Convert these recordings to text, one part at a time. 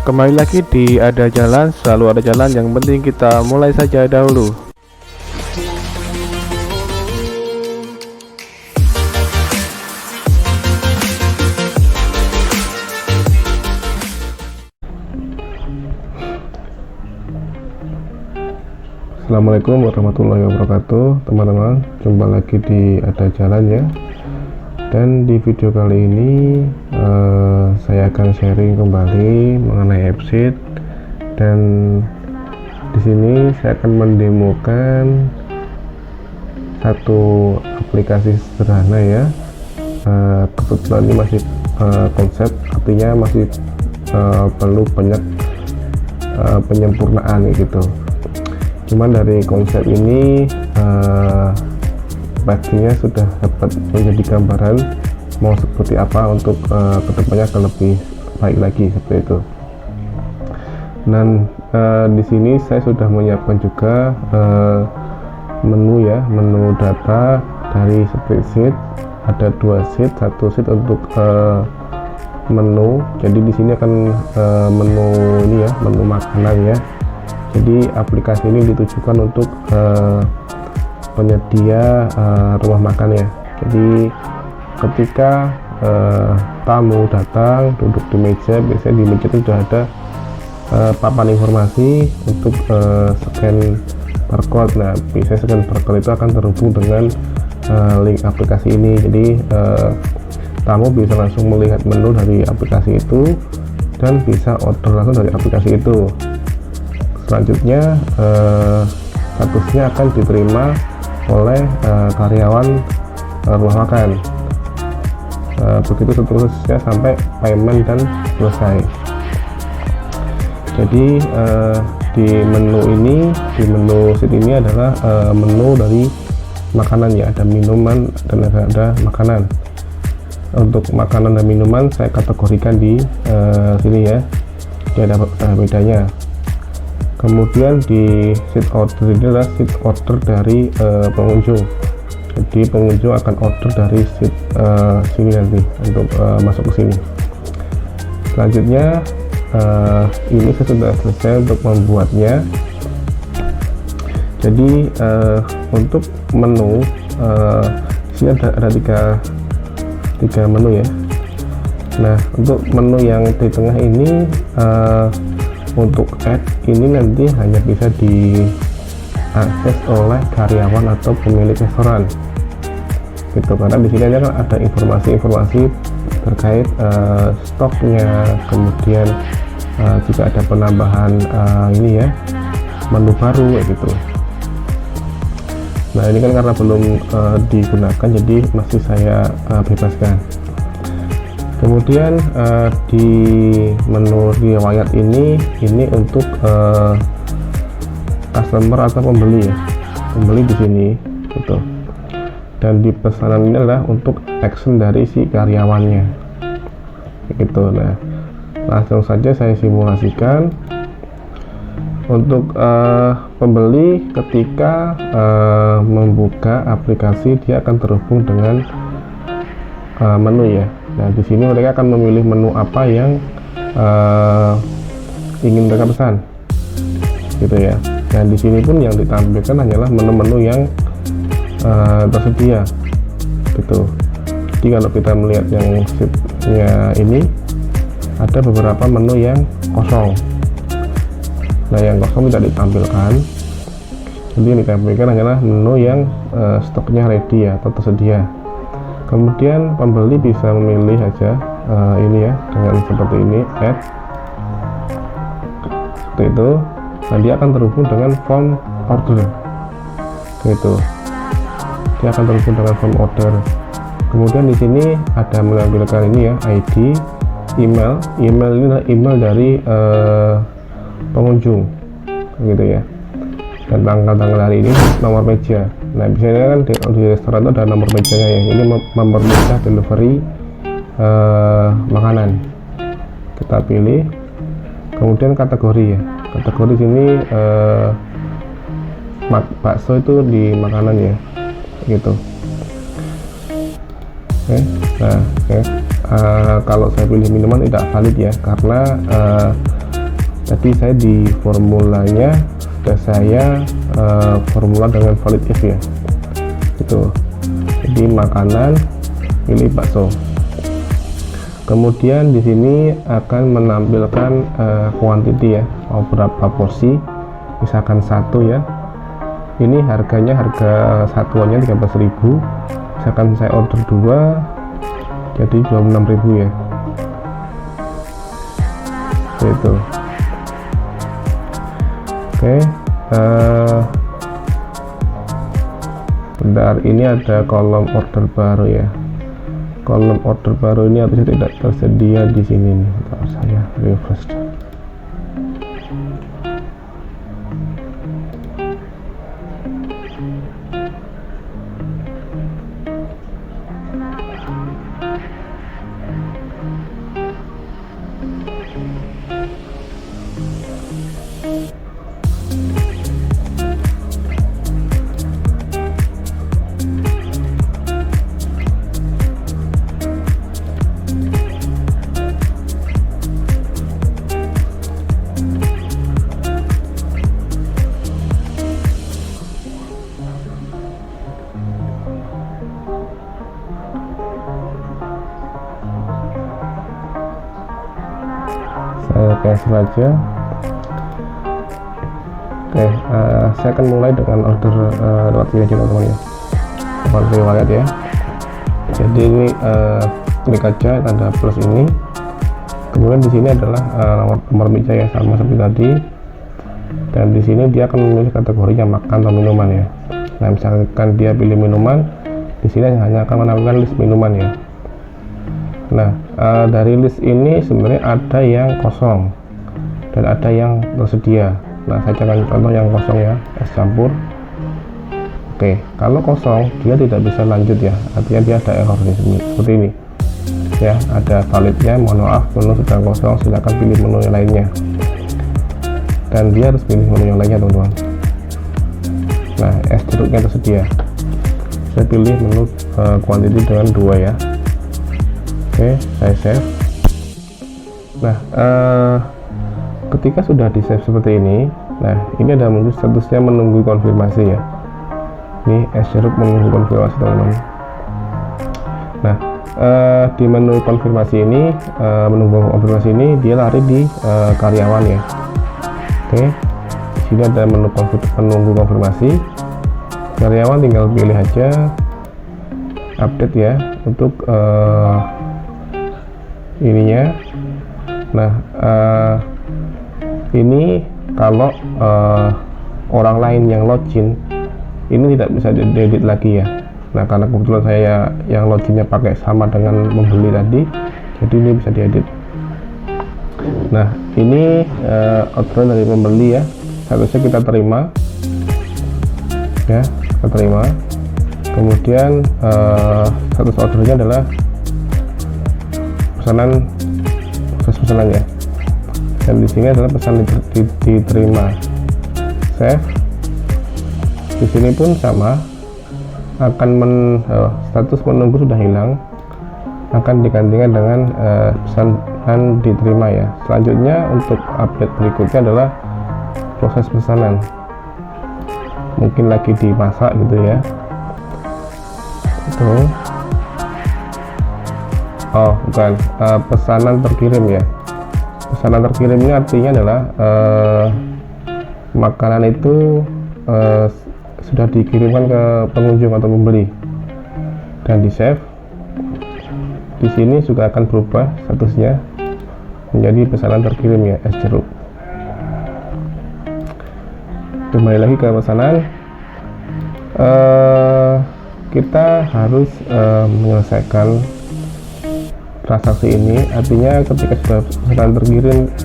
Kembali lagi di Ada Jalan, selalu ada jalan, yang penting kita mulai saja dahulu. Assalamualaikum warahmatullahi wabarakatuh, teman-teman. Jumpa lagi di Ada Jalan ya. Dan di video kali ini saya akan sharing kembali mengenai AppSheet, dan di sini saya akan mendemokan satu aplikasi sederhana ya. Kebetulan ini masih konsep, artinya masih perlu banyak penyempurnaan gitu. Cuman dari konsep ini pastinya sudah dapat menjadi gambaran mau seperti apa untuk kedepannya akan lebih baik lagi seperti itu. Dan di sini saya sudah menyiapkan juga menu ya, menu data dari spreadsheet. Ada dua sheet, satu sheet untuk menu. Jadi di sini akan menu ini ya, menu makanan ya. Jadi aplikasi ini ditujukan untuk penyedia rumah makan ya. Jadi ketika tamu datang duduk di meja, biasanya di meja itu sudah ada papan informasi untuk scan barcode. Nah, biasanya scan barcode itu akan terhubung dengan link aplikasi ini. Jadi tamu bisa langsung melihat menu dari aplikasi itu dan bisa order langsung dari aplikasi itu. Selanjutnya statusnya akan diterima oleh karyawan rumah makan. Begitu seterusnya sampai payment dan selesai. Jadi di menu ini, di menu sheet ini adalah menu dari makanan ya, ada minuman dan ada makanan. Untuk makanan dan minuman saya kategorikan di sini ya, jadi ada bedanya. Kemudian di sheet order ini adalah sheet order dari pengunjung. Jadi pengunjung akan order dari sheet sini nanti untuk masuk ke sini. Selanjutnya ini saya sudah selesai untuk membuatnya. Jadi untuk menu sini ada tiga menu ya. Nah, untuk menu yang di tengah ini untuk add ini nanti hanya bisa diakses oleh karyawan atau pemilik restoran gitu, karena di sini kan ada informasi-informasi terkait stoknya, kemudian juga ada penambahan ini ya, menu baru gitu. Nah, ini kan karena belum digunakan, jadi masih saya bebaskan. Kemudian di menu riwayat ini untuk customer atau pembeli ya, pembeli di sini gitu. Dan di pesanan ini adalah untuk action dari si karyawannya gitu. Nah, langsung saja saya simulasikan. Untuk pembeli ketika membuka aplikasi, dia akan terhubung dengan menu ya. Nah, di sini mereka akan memilih menu apa yang ingin mereka pesan, gitu ya. Dan di sini pun yang ditampilkan hanyalah menu-menu yang tersedia, gitu. Jadi kalau kita melihat yang sheetnya ini, ada beberapa menu yang kosong. Nah, yang kosong tidak ditampilkan. Jadi yang ditampilkan hanyalah menu yang stoknya ready ya, atau tersedia. Kemudian pembeli bisa memilih aja ini ya, dengan seperti ini, add seperti itu. Nah, dia akan terhubung dengan form order gitu. Dia akan terhubung dengan form order. Kemudian di sini ada menampilkan ini ya, ID, email ini adalah email dari pengunjung gitu ya, dan tanggal hari ini, nomor meja. Nah, biasanya kan di restoran itu ada nomor mejanya ya. Ini nomor meja delivery makanan. Kita pilih. Kemudian kategori ya. Kategori sini bakso itu di makanan ya, gitu. Oke. Nah, oke. Kalau saya pilih minuman tidak valid ya, karena Tadi saya di formulanya sudah saya formula dengan valid if ya, itu. Jadi makanan, pilih bakso. Kemudian di sini akan menampilkan quantity ya, mau berapa porsi, misalkan satu ya. Ini harganya, harga satuannya 13.000. Misalkan saya order 2, jadi 26.000 ya. Itu. Oke, bentar, ini ada kolom order baru ya. Kolom order baru ini harusnya tidak tersedia di sini nih. Bentar, saya refresh. Saya cancel aja. Oke, saya akan mulai dengan order lewat sini aja teman-teman ya, lewat riwayat ya. Jadi ini klik aja tanda plus ini, kemudian di sini adalah nomor meja yang sama seperti tadi, dan di sini dia akan memilih kategorinya makan atau minuman ya. Nah, misalkan dia pilih minuman, di sini hanya akan menampilkan list minuman ya. Nah, dari list ini sebenarnya ada yang kosong dan ada yang tersedia. Nah, saya akan contoh yang kosong ya, es campur. Oke, kalau kosong dia tidak bisa lanjut ya, artinya dia ada error di sini seperti ini ya, ada validnya, mohon maaf menu sedang kosong, silakan pilih menu yang lainnya, dan dia harus pilih menu yang lainnya teman-teman. Nah, es jeruknya tersedia, saya pilih menu quantity dengan 2 ya. Oke, saya save. Nah, ketika sudah di save seperti ini, nah ini ada muncul statusnya menunggu konfirmasi ya. Ini es jeruk menunggu konfirmasi teman-teman. Nah, di menu konfirmasi ini, menunggu konfirmasi ini dia lari di karyawan ya. Oke, di sini ada menu menunggu konfirmasi. Karyawan tinggal pilih aja update ya untuk ininya. Nah, ini kalau orang lain yang login ini tidak bisa diedit lagi ya. Nah, karena kebetulan saya yang loginnya pakai sama dengan membeli tadi, jadi ini bisa diedit. Nah, ini orderan dari pembeli ya, harusnya kita terima ya, kita terima. Kemudian status ordernya adalah proses pesanan ya, dan di sini adalah pesan diterima. Save. Di sini pun sama, akan status menunggu sudah hilang, akan digantikan dengan pesanan diterima ya. Selanjutnya untuk update berikutnya adalah proses pesanan, mungkin lagi dimasak gitu ya. Itu bukan, pesanan terkirim ya. Pesanan terkirim ini artinya adalah makanan itu sudah dikirimkan ke pengunjung atau pembeli, dan di save. Di sini juga akan berubah statusnya menjadi pesanan terkirim ya, es jeruk. Kembali lagi ke pesanan, kita harus menyelesaikan transaksi ini, artinya ketika sudah pesanan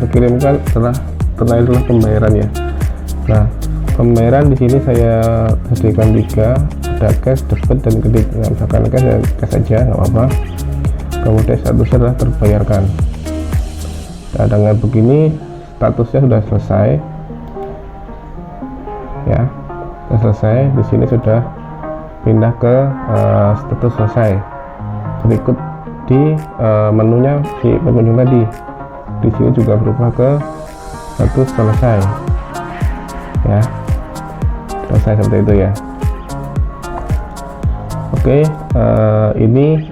terkirimkan adalah pembayaran ya. Nah, pembayaran di sini saya sediakan 3, ada cash, debit, dan kredit. Nah, misalkan cash saja nggak apa-apa. Kemudian statusnya adalah terbayarkan. Nah, dengan begini statusnya sudah selesai ya, sudah selesai. Di sini sudah pindah ke status selesai. Berikut di menunya si pengunjung tadi, di sini juga berubah ke status selesai ya, selesai seperti itu ya. Oke, ini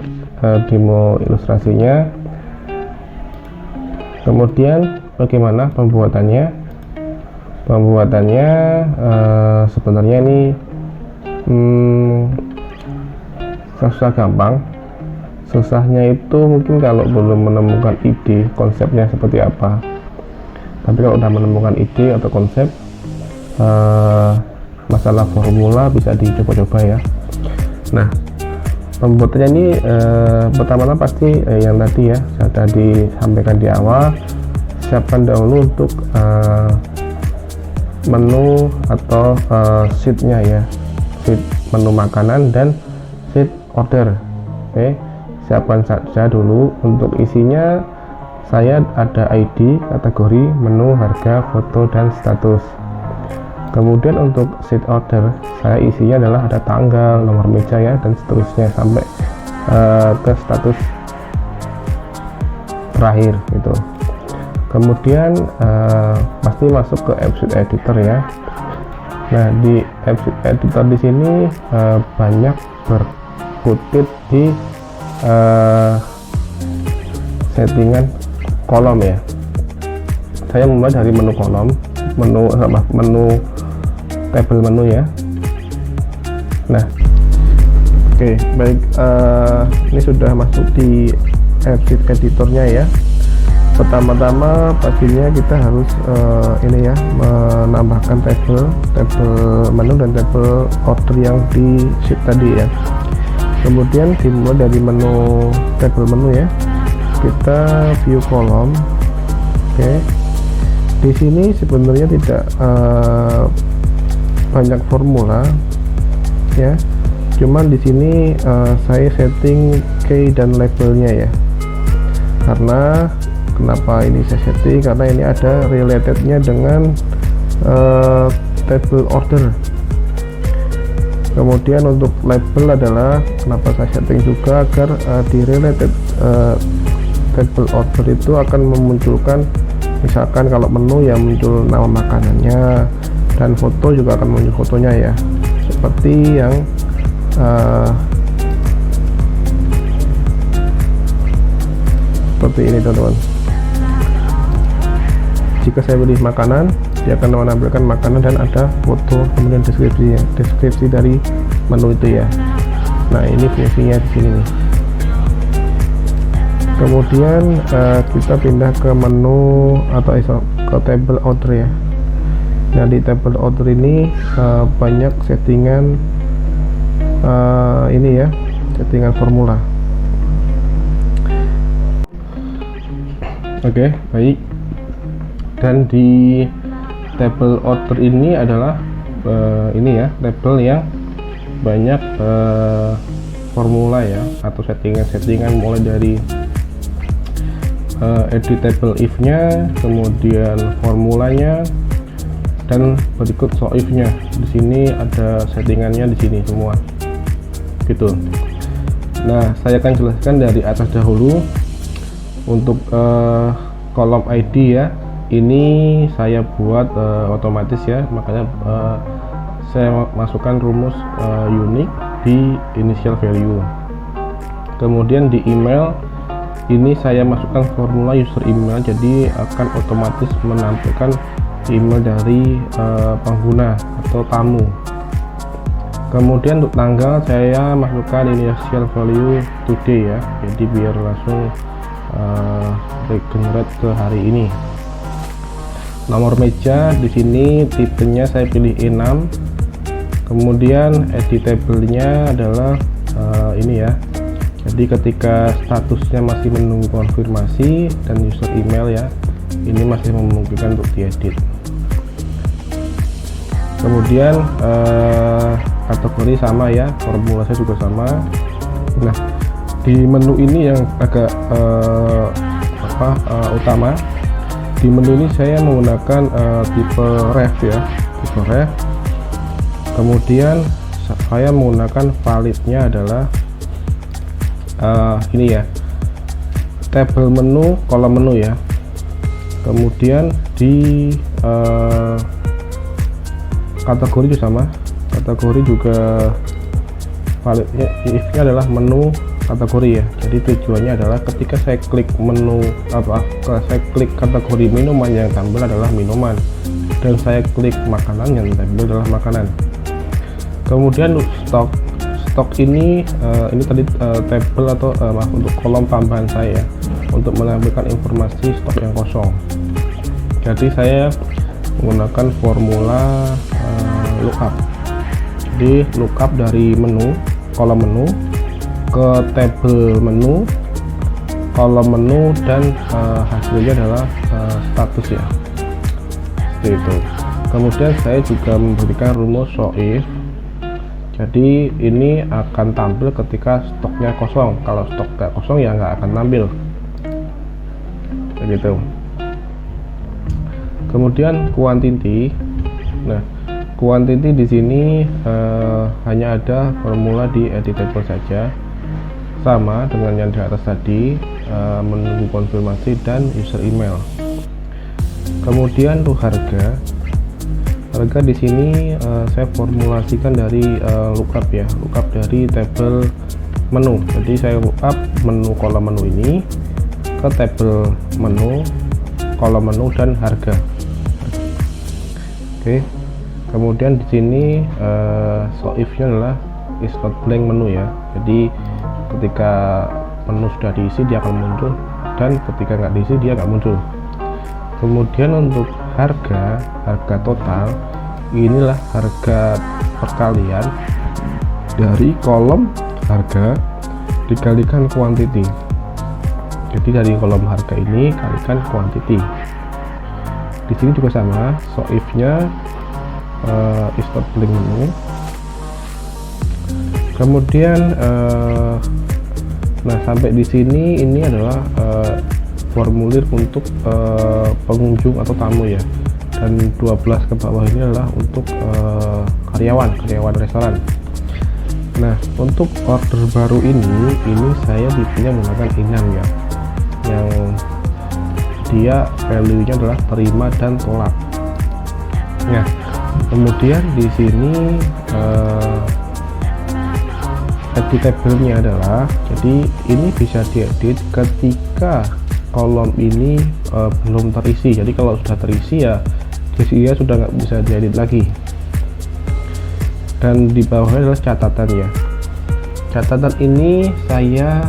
demo ilustrasinya. Kemudian bagaimana pembuatannya? Sebenarnya ini susah gampang. Susahnya itu mungkin kalau belum menemukan ide konsepnya seperti apa. Tapi kalau udah menemukan ide atau konsep, masalah formula bisa dicoba-coba ya. Nah, pembuatannya ini pertama-tama pasti yang tadi ya sudah disampaikan di awal. Siapkan dahulu untuk menu atau sheetnya ya, sheet menu makanan dan sheet order. Oke, siapkan saja dulu. Untuk isinya saya ada ID, kategori, menu, harga, foto, dan status. Kemudian untuk sheet order saya isinya adalah ada tanggal, nomor meja ya, dan seterusnya sampai ke status terakhir gitu. Kemudian pasti masuk ke AppSheet editor ya. Nah, di AppSheet editor di sini banyak berkutit di settingan kolom ya. Saya memulai dari menu kolom, menu tabel menu ya. Nah, oke, baik, ini sudah masuk di AppSheet editornya ya. Pertama-tama pastinya kita harus ini ya, menambahkan tabel menu dan tabel order yang di sheet tadi ya. Kemudian dimulai dari menu tabel menu ya, kita view kolom. Oke, di sini sebenarnya tidak banyak formula ya, cuman di sini saya setting key dan labelnya ya. Karena kenapa ini saya setting, karena ini ada relatednya dengan table order. Kemudian untuk label adalah kenapa saya setting juga agar di related table order itu akan memunculkan, misalkan kalau menu ya muncul nama makanannya, dan foto juga akan muncul fotonya ya, seperti yang seperti ini teman-teman. Jika saya beli makanan, dia akan menampilkan makanan dan ada foto, kemudian deskripsi dari menu itu ya. Nah, ini fungsinya di sini nih. Kemudian kita pindah ke menu atau ke table order ya. Nah, di table order ini banyak settingan ini ya, settingan formula. Oke, baik. Dan di table order ini adalah ini ya, tabel yang banyak formula ya, atau settingan mulai dari edit table if-nya, kemudian formulanya, dan berikut show if-nya. Di sini ada settingannya di sini semua gitu. Nah, saya akan jelaskan dari atas dahulu. Untuk kolom ID ya, ini saya buat otomatis ya, makanya saya masukkan rumus unik di initial value. Kemudian di email ini saya masukkan formula user email, jadi akan otomatis menampilkan email dari pengguna atau tamu. Kemudian untuk tanggal saya masukkan initial value today ya, jadi biar langsung regenerate ke hari ini. Nomor meja di sini tipenya saya pilih E6. Kemudian editable-nya adalah ini ya. Jadi ketika statusnya masih menunggu konfirmasi dan user email ya, ini masih memungkinkan untuk diedit. Kemudian kategori sama ya, formula saya juga sama. Nah, di menu ini yang agak utama, di menu ini saya menggunakan tipe ref ya, tipe ref. Kemudian saya menggunakan validnya adalah ini ya, table menu, kolom menu ya. Kemudian di kategori juga sama, kategori juga validnya if-nya adalah menu kategori ya. Jadi tujuannya adalah ketika saya klik menu saya klik kategori minuman, yang tampil adalah minuman, dan saya klik makanan, yang tampil adalah makanan. Kemudian stok ini tadi tabel atau untuk kolom tambahan saya untuk menampilkan informasi stok yang kosong. Jadi saya menggunakan formula lookup. Jadi lookup dari menu, kolom menu ke tabel menu, kolom menu, dan hasilnya adalah status ya, seperti itu. Kemudian saya juga memberikan rumus show if. Jadi ini akan tampil ketika stoknya kosong. Kalau stok nggak kosong ya nggak akan tampil, begitu. Kemudian quantity. Nah, quantity di sini hanya ada formula di editable saja, sama dengan yang di atas tadi, menunggu konfirmasi dan user email. Kemudian untuk harga di sini saya formulasikan dari lookup ya, lookup dari tabel menu. Jadi saya lookup menu kolom menu ini ke tabel menu, kolom menu, dan harga. Oke. Kemudian di sini show if-nya adalah is not blank menu ya. Jadi ketika menu sudah diisi dia akan muncul, dan ketika nggak diisi dia nggak muncul. Kemudian untuk harga total, inilah harga perkalian dari kolom harga dikalikan quantity. Jadi dari kolom harga ini kalikan quantity. Di sini juga sama, show if-nya is not blank menu. Kemudian nah sampai di sini ini adalah formulir untuk pengunjung atau tamu ya, dan 12 ke bawah ini adalah untuk karyawan restoran. Nah, untuk order baru ini saya tipenya menggunakan inam ya, yang dia value-nya adalah terima dan tolak. Nah, kemudian di sini editable-nya adalah, jadi ini bisa diedit ketika kolom ini belum terisi. Jadi kalau sudah terisi ya dia sudah nggak bisa diedit lagi. Dan di bawahnya adalah catatan ya. Catatan ini saya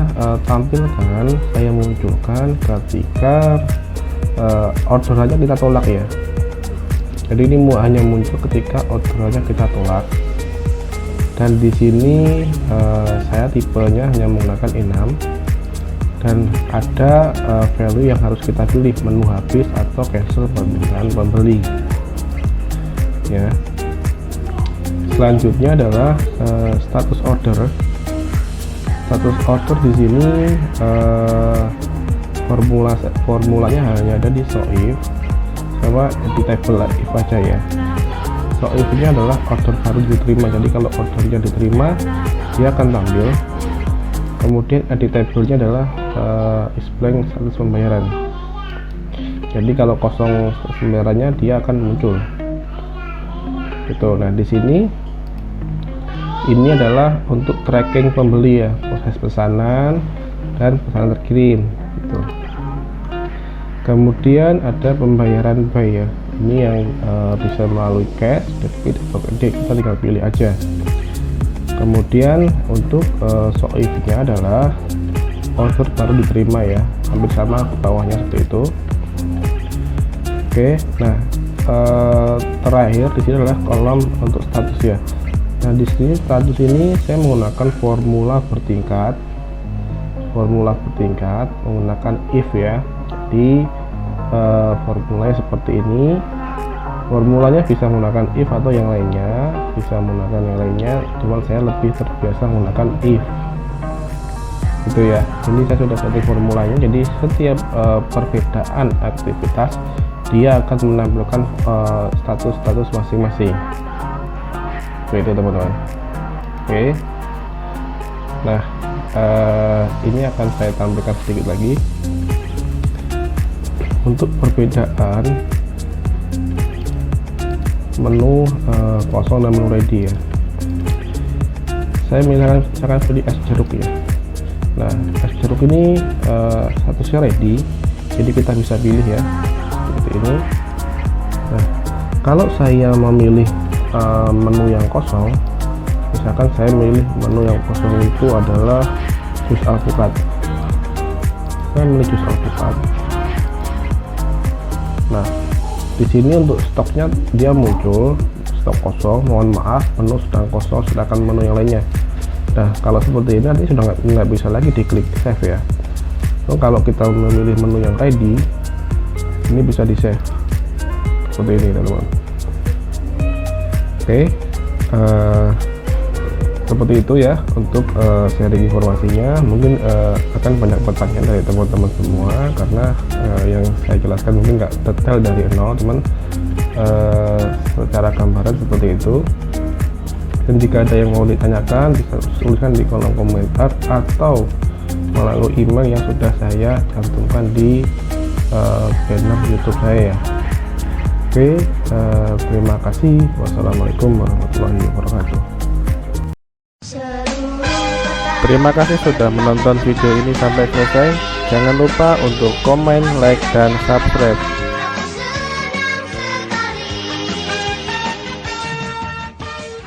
tampilkan, saya munculkan ketika orderannya kita tolak ya. Jadi ini hanya muncul ketika orderannya kita tolak. Dan di sini saya tipenya hanya menggunakan enam, dan ada value yang harus kita pilih, menu habis atau cancel permintaan pembeli ya. Selanjutnya adalah status order. Status order di sini formulanya hanya ada di show if sama di table if aja ya. Show if ini adalah order baru diterima, jadi kalau ordernya diterima dia akan tampil. Kemudian editable-nya adalah is blank status pembayaran. Jadi kalau kosong pembayarannya dia akan muncul. Gitu. Nah, di sini ini adalah untuk tracking pembeli ya, proses pesanan dan pesanan terkirim gitu. Kemudian ada pembayaran buy ya. Ini yang bisa melalui cash, debit atau kredit, kita tinggal pilih aja. Kemudian untuk show if-nya adalah order baru diterima ya, hampir sama ke bawahnya seperti itu. Oke, nah terakhir di sini adalah kolom untuk status ya. Nah, di sini status ini saya menggunakan formula bertingkat menggunakan if ya. Di formulanya seperti ini. Formulanya bisa menggunakan if atau yang lainnya, cuman saya lebih terbiasa menggunakan if gitu ya. Ini saya sudah setting formulanya, jadi setiap perbedaan aktivitas dia akan menampilkan status masing-masing. Itu teman-teman. Oke. Nah, ini akan saya tampilkan sedikit lagi. untuk perbedaan menu kosong dan menu ready ya, saya misalkan pilih es jeruk ya. Nah, es jeruk ini statusnya ready, jadi kita bisa pilih ya seperti ini. Nah, kalau saya memilih menu yang kosong, misalkan saya milih menu yang kosong itu adalah jus alpukat, saya milih jus alpukat. Nah, di sini untuk stoknya dia muncul stok kosong, mohon maaf menu sedang kosong, sedangkan menu yang lainnya. Nah, kalau seperti ini nanti sudah nggak bisa lagi diklik save ya. So, kalau kita memilih menu yang ready, ini bisa di save seperti ini teman-teman. Oke, seperti itu ya untuk sharing informasinya. Mungkin akan banyak pertanyaan dari teman-teman semua karena yang saya jelaskan mungkin nggak detail dari nol, teman. Secara gambaran seperti itu. Dan jika ada yang mau ditanyakan, bisa tuliskan di kolom komentar atau melalui email yang sudah saya cantumkan di banner YouTube saya ya. Oke, terima kasih. Wassalamualaikum warahmatullahi wabarakatuh. Terima kasih sudah menonton video ini sampai selesai. Jangan lupa untuk komen, like, dan subscribe.